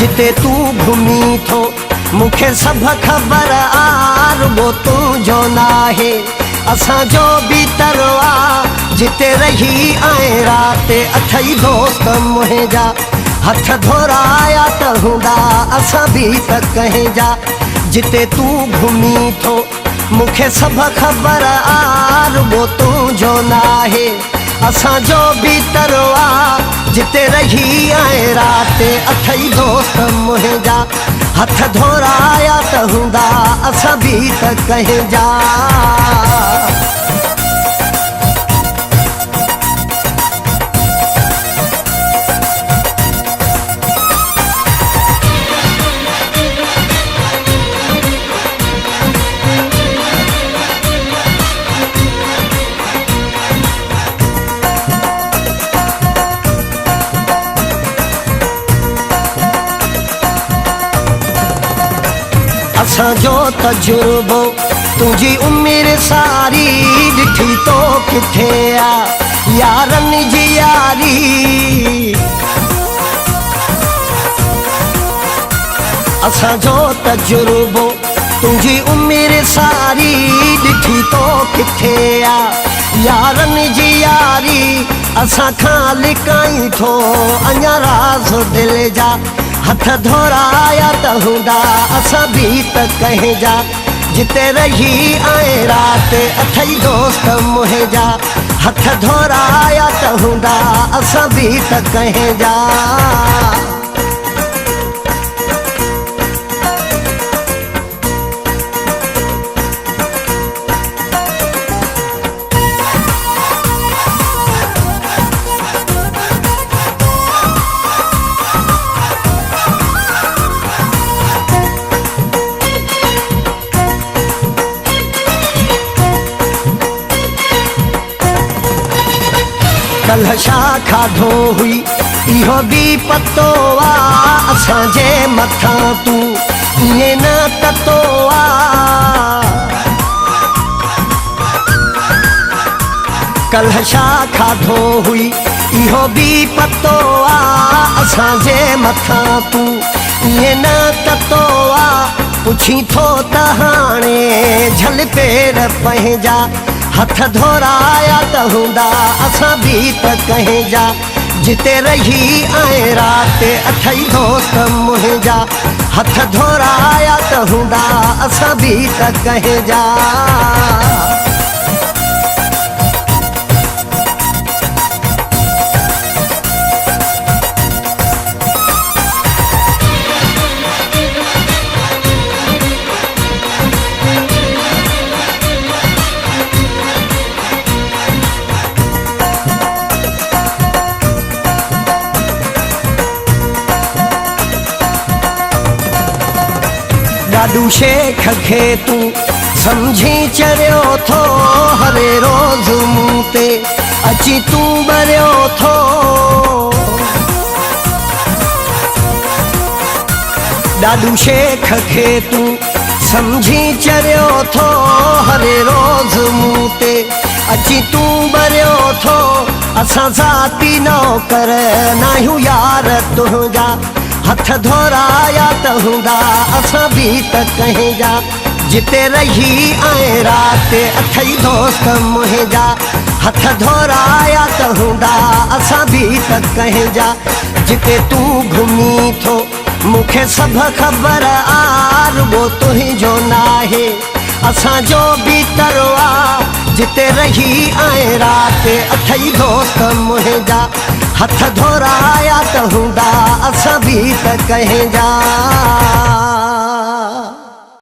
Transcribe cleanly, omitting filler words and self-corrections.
जिते तू घुमी थो मुखे सब खबर आ रुगो तुझो नाहे असांजो भीतर आ जिते रही आए रात अथई दोस्त मुंहिंजा हथ धोराया त हूंदा असां भी त कहीं जा जिते तू घुमी थो मुखे सब खबर आ रुगो तुझो नाहे असांजो भीतर आ जिते रही आए रात अथई दोस्त मुंहिंजा हथ धोराया त हूंदा असां भी त कहीं जा असांजो तजुर्बो तुझी उम्र सारी ॾिठी तो किथे आ यारनि जी यारी असांजो तजुर्बो तुझी उम्र सारी ॾिठी तो किथे आ यारनि जी यारी असां खां लिकाई थो अञा राज़ दिल जा हथ धोराया त हूंदा असां भी त कहीं जा जिते रही आए रात अथई दोस्त मुंहिंजा हथ धोराया त हूंदा असां भी त कहीं जा कल्ह छा खाधो हुई इहो भी पतो आ असांजे मथां तू इएं न ततो आ कल्ह छा खाधो हुई इहो भी पतो आ असांजे मथां तू इएं न ततो आ पुछी थो त हाणे झल पेर पंहिंजा हथ धोराया त हूंदा असां भी त कहीं जा जिते रही आए रात अथई दोस्त मुंहिंजा हथ धोराया त हूंदा असां भी त कहीं जा ॾाढू शेख खे तू समझी चरियो थो हरे रोज़ मूं ते अची तू मरियो थो ॾाढू शेख खे तू समझी चरियो थो हरे रोज़ मूं ते अची तू मरियो थो असां ज़ाती नौकर नाहियूं यार तुंहिंजा हथ धोराया त हूंदा असां भी त कहीं जा जिते रही आए रात अथई दोस्त मुंहिंजा हथ धोराया त हूंदा असां भी त कहीं जा जिते तू घुमी थो मुखे सब खबर आ रुगो तुंहिंजो नाहे असांजो भीतर आ जिते रही आए रात अथई दोस्त मुंहिंजा हथ धोराया त हूंदा असां भी त कहीं जा